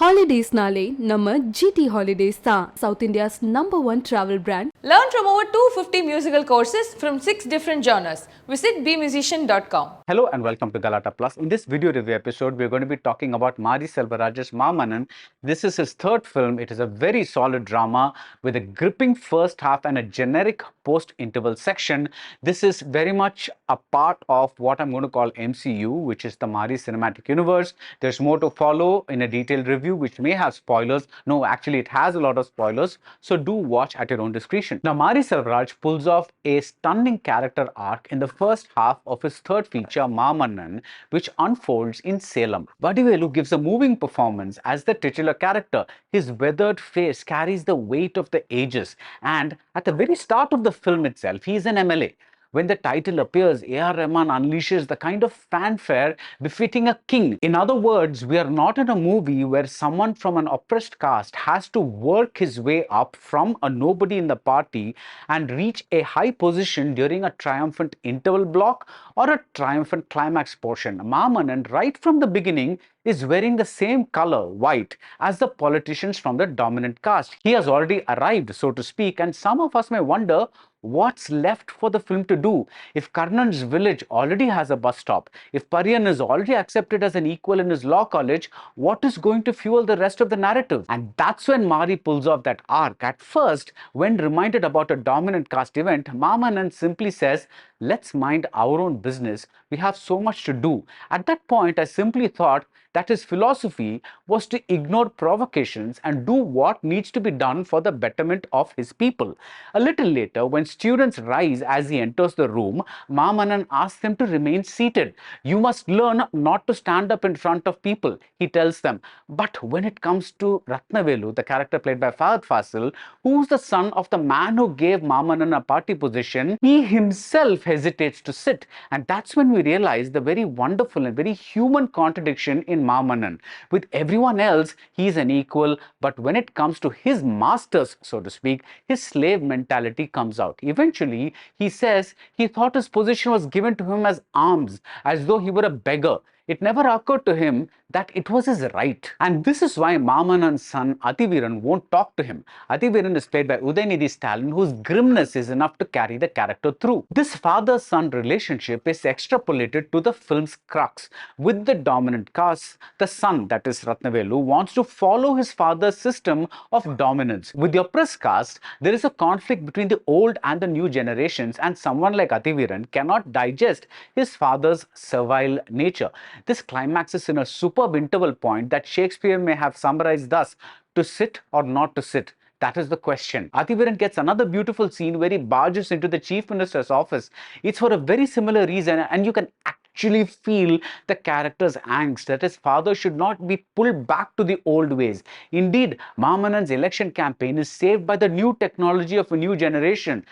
Holidays nale நம்ம GT Holidays தான் South India's #1 travel brand. Learn from over 250 musical courses from 6 different genres. Visit bmusician.com. Hello and welcome to Galata Plus. In this video review episode, we're going to be talking about Selvaraj's Maamannan. This is his third film. It is a very solid drama with a gripping first half and a generic post-interval section. This is very much a part of what I'm going to call MCU, which is the Mari Cinematic Universe. There's more to follow in a detailed review, which may have spoilers. No, actually, it has a lot of spoilers. So do watch at your own discretion. Now, Selvaraj pulls off a stunning character arc in the first half of his third feature, Maamannan, which unfolds in Salem. Vadivelu gives a moving performance as the titular character. His weathered face carries the weight of the ages, and at the very start of the film itself, he is an MLA. When the title appears, A.R. Rahman unleashes the kind of fanfare befitting a king. In other words, we are not in a movie where someone from an oppressed caste has to work his way up from a nobody in the party and reach a high position during a triumphant interval block or a triumphant climax portion. Maamannan, right from the beginning, is wearing the same color, white, as the politicians from the dominant caste. He has already arrived, so to speak, and some of us may wonder what's left for the film to do. If Karnan's village already has a bus stop, if Pariyan is already accepted as an equal in his law college, what is going to fuel the rest of the narrative? And that's when Mari pulls off that arc. At first, when reminded about a dominant caste event, Maamannan simply says, let's mind our own business. We have so much to do. At that point, I simply thought that his philosophy was to ignore provocations and do what needs to be done for the betterment of his people. A little later, when students rise as he enters the room, Maamannan asks them to remain seated. You must learn not to stand up in front of people, he tells them. But when it comes to Ratnavelu, the character played by Fahad Fasil, who's the son of the man who gave Maamannan a party position, he himself hesitates to sit. And that's when we realize the very wonderful and very human contradiction in Maamannan. With everyone else, he is an equal, but when it comes to his masters, so to speak, his slave mentality comes out. Eventually, he says he thought his position was given to him as alms, as though he were a beggar. It never occurred to him that it was his right. And this is why Maamannan's son Adiviran won't talk to him. Adiviran is played by Udhayanidhi Stalin, whose grimness is enough to carry the character through. This father-son relationship is extrapolated to the film's crux. With the dominant caste, the son, that is Ratnavelu, wants to follow his father's system of dominance. With the oppressed caste, there is a conflict between the old and the new generations, and someone like Adiviran cannot digest his father's servile nature. This climaxes in a superb interval point that Shakespeare may have summarized thus: to sit or not to sit. That is the question. Adiviran gets another beautiful scene where he barges into the chief minister's office. It's for a very similar reason, and you can actually feel the character's angst that his father should not be pulled back to the old ways. Indeed, Maamannan's election campaign is saved by the new technology of a new generation.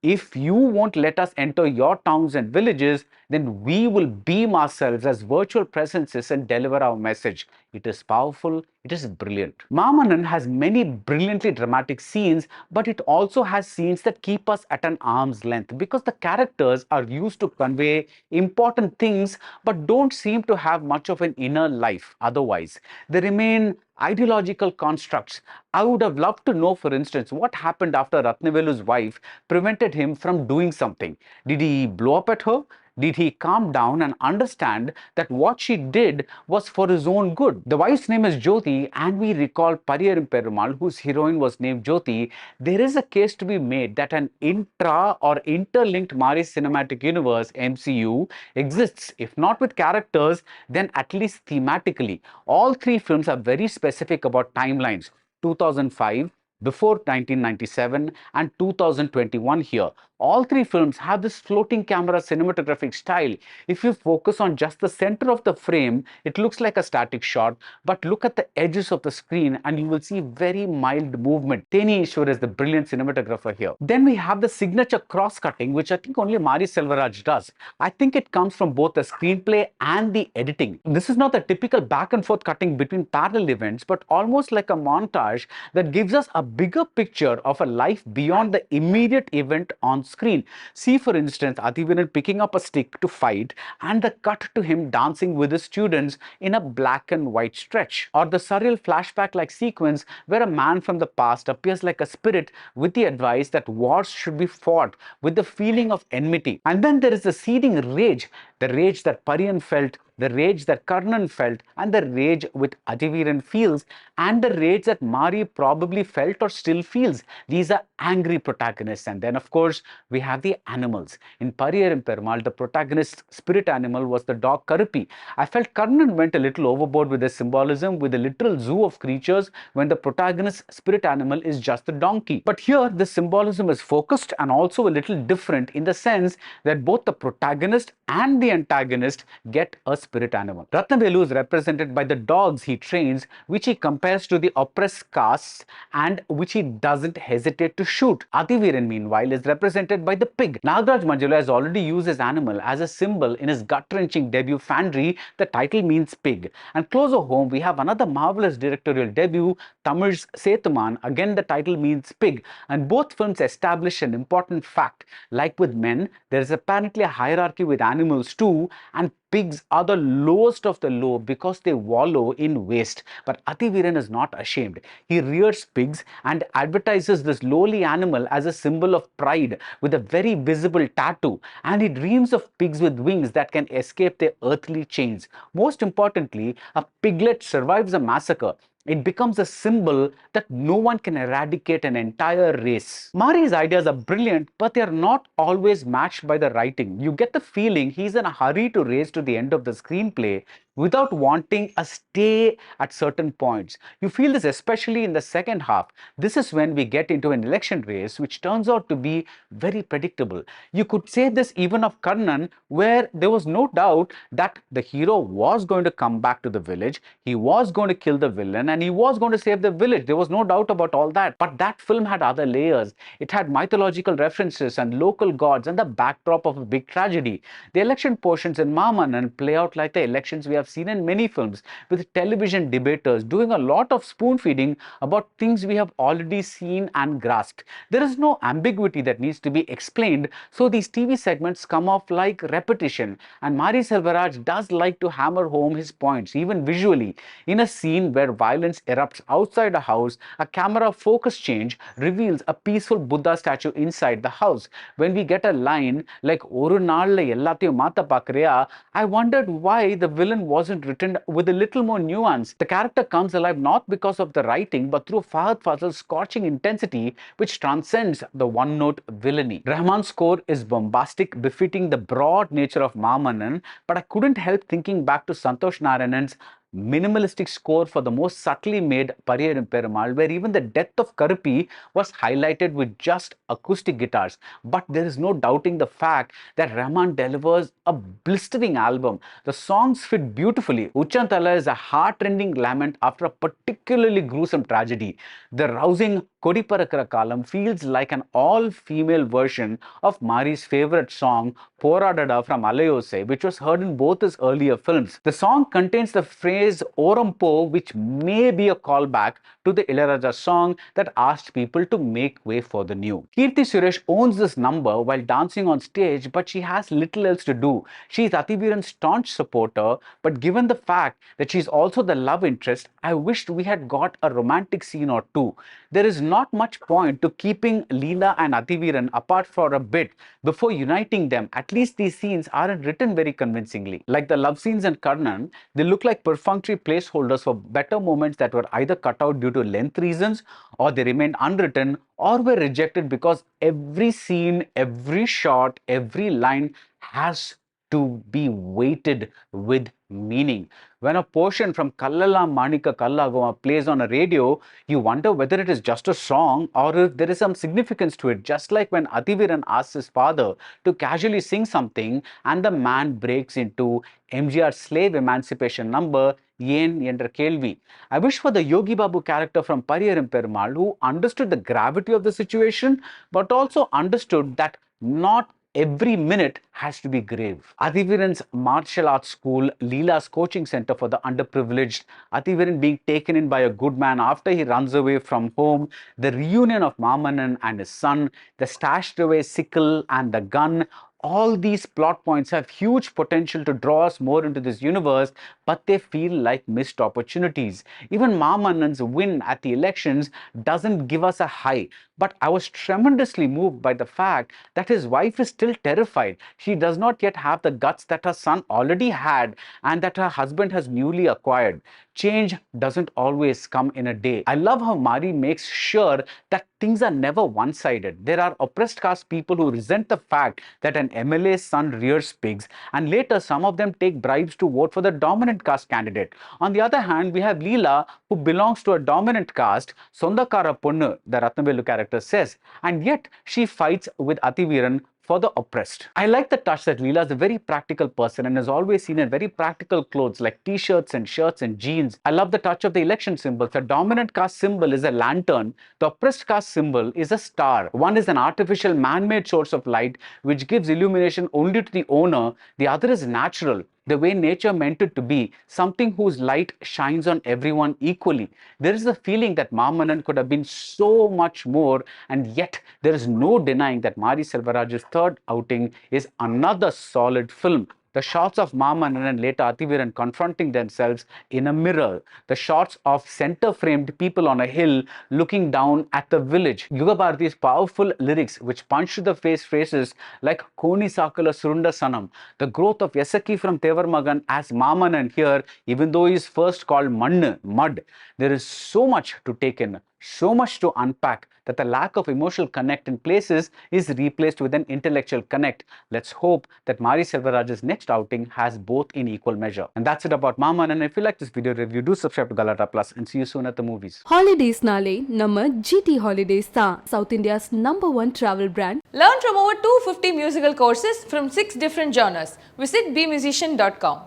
If you won't let us enter your towns and villages, then we will beam ourselves as virtual presences and deliver our message. It is powerful, it is brilliant. Maamannan has many brilliantly dramatic scenes, but it also has scenes that keep us at an arm's length because the characters are used to convey important things but don't seem to have much of an inner life otherwise. They remain ideological constructs. I would have loved to know, for instance, what happened after Ratnavelu's wife prevented him from doing something. Did he blow up at her? Did he calm down and understand that what she did was for his own good? The wife's name is Jyoti, and we recall Pariyarum Perumal, whose heroine was named Jyoti. There is a case to be made that an intra or interlinked Mari Cinematic Universe, MCU, exists, if not with characters, then at least thematically. All three films are very specific about timelines: 2005, before 1997, and 2021 here. All three films have this floating camera cinematographic style. If you focus on just the center of the frame, it looks like a static shot, but look at the edges of the screen and you will see very mild movement. Teni Ishwar is the brilliant cinematographer here. Then we have the signature cross-cutting, which I think only Mari Selvaraj does. I think it comes from both the screenplay and the editing. This is not the typical back and forth cutting between parallel events, but almost like a montage that gives us a bigger picture of a life beyond the immediate event on screen. See, for instance, Adiviran picking up a stick to fight and the cut to him dancing with his students in a black and white stretch. Or the surreal flashback-like sequence where a man from the past appears like a spirit with the advice that wars should be fought with the feeling of enmity. And then there is the seething rage, the rage that Pariyan felt, the rage that Karnan felt, and the rage which Adiviran feels, and the rage that Mari probably felt or still feels. These are angry protagonists. And then, of course, we have the animals. In Pariyarum Perumal, the protagonist's spirit animal was the dog Karupi. I felt Karnan went a little overboard with the symbolism, with a literal zoo of creatures, when the protagonist's spirit animal is just the donkey. But here, the symbolism is focused and also a little different in the sense that both the protagonist and the antagonist get a spirit animal. Ratnavelu is represented by the dogs he trains, which he compares to the oppressed castes and which he doesn't hesitate to shoot. Adiviran, meanwhile, is represented by the pig. Nagaraj Manjula has already used his animal as a symbol in his gut-wrenching debut Fandry. The title means pig. And closer home, we have another marvelous directorial debut, Tamil's Sethuman. Again, the title means pig. And both films establish an important fact. Like with men, there is apparently a hierarchy with animals too, and pigs are the lowest of the low because they wallow in waste. But Adiviran is not ashamed. He rears pigs and advertises this lowly animal as a symbol of pride with a very visible tattoo. And he dreams of pigs with wings that can escape their earthly chains. Most importantly, a piglet survives a massacre. It becomes a symbol that no one can eradicate an entire race. Mari's ideas are brilliant, but they are not always matched by the writing. You get the feeling he's in a hurry to race to the end of the screenplay without wanting a stay at certain points. You feel this especially in the second half. This is when we get into an election race which turns out to be very predictable. You could say this even of Karnan, where there was no doubt that the hero was going to come back to the village, he was going to kill the villain, and he was going to save the village. There was no doubt about all that. But that film had other layers. It had mythological references and local gods and the backdrop of a big tragedy. The election portions in Maamannan play out like the elections we have seen in many films, with television debaters doing a lot of spoon feeding about things we have already seen and grasped. There is no ambiguity that needs to be explained, so these TV segments come off like repetition. And Mari Selvaraj does like to hammer home his points, even visually. In a scene where violence erupts outside a house, a camera focus change reveals a peaceful Buddha statue inside the house. When we get a line like "Oru naalla ellathiyum maatha paakriya," I wondered why the villain wasn't written with a little more nuance. The character comes alive not because of the writing, but through Fahad Fazl's scorching intensity, which transcends the one-note villainy. Rahman's score is bombastic, befitting the broad nature of Maamannan, but I couldn't help thinking back to Santosh Narayanan's minimalistic score for the most subtly made Pariyarum Perumal, where even the death of Karupi was highlighted with just acoustic guitars. But there is no doubting the fact that Rahman delivers a blistering album. The songs fit beautifully. Uchantala is a heart-rending lament after a particularly gruesome tragedy. The rousing Kodiparakara Kalam feels like an all-female version of Mari's favorite song, Poradada from Alayose, which was heard in both his earlier films. The song contains the phrase Orampo, which may be a callback to the Ilayaraja song that asked people to make way for the new. Keerthy Suresh owns this number while dancing on stage, but she has little else to do. She is Adiviran's staunch supporter, but given the fact that she is also the love interest, I wished we had got a romantic scene or two. There is not much point to keeping Leela and Adiviran apart for a bit before uniting them. At least these scenes aren't written very convincingly. Like the love scenes in Karnan, they look like perfunctory placeholders for better moments that were either cut out due to length reasons, or they remained unwritten, or were rejected because every scene, every shot, every line has to be weighted with meaning. When a portion from Kallala Manika Kallagoma plays on a radio, you wonder whether it is just a song or if there is some significance to it, just like when Adiviran asks his father to casually sing something and the man breaks into MGR's slave emancipation number, Yen Yendra Kelvi. I wish for the Yogi Babu character from Pariyarum Perumal, who understood the gravity of the situation but also understood that not every minute has to be grave. Adiviran's martial arts school, Leela's coaching center for the underprivileged, Adiviran being taken in by a good man after he runs away from home, the reunion of Maamannan and his son, the stashed away sickle and the gun. All these plot points have huge potential to draw us more into this universe, but they feel like missed opportunities. Even Maamannan's win at the elections doesn't give us a high. But I was tremendously moved by the fact that his wife is still terrified. She does not yet have the guts that her son already had and that her husband has newly acquired. Change doesn't always come in a day. I love how Mari makes sure that things are never one-sided. There are oppressed caste people who resent the fact that an MLA's son rears pigs, and later some of them take bribes to vote for the dominant caste candidate. On the other hand, we have Leela, who belongs to a dominant caste, Sondakara Ponnu, the Ratnavelu character says, and yet she fights with Athiviran for the oppressed. I like the touch that Leela is a very practical person and is always seen in very practical clothes like t-shirts and shirts and jeans. I love the touch of the election symbols. The dominant caste symbol is a lantern. The oppressed caste symbol is a star. One is an artificial man-made source of light which gives illumination only to the owner. The other is natural, the way nature meant it to be, something whose light shines on everyone equally. There is a feeling that Maamannan could have been so much more, and yet there is no denying that Mari Selvaraj's third outing is another solid film. The shots of Maamannan and later Athiviran confronting themselves in a mirror. The shots of center-framed people on a hill looking down at the village. Yuga Bharati's powerful lyrics which punch to the face phrases like Koni Sakala Surunda Sanam. The growth of Yasaki from Tevar Magan as Maamannan here, even though he is first called Mannu, mud. There is so much to take in, so much to unpack, that the lack of emotional connect in places is replaced with an intellectual connect. Let's hope that Mari Selvaraj's next outing has both in equal measure. And that's it about Maamannan. If you like this video review, do subscribe to Galata Plus and see you soon at the movies. Holidays nale நம்ம GT Holidays தான் South India's #1 travel brand. Learn from over 250 musical courses from 6 different genres. Visit bmusician.com.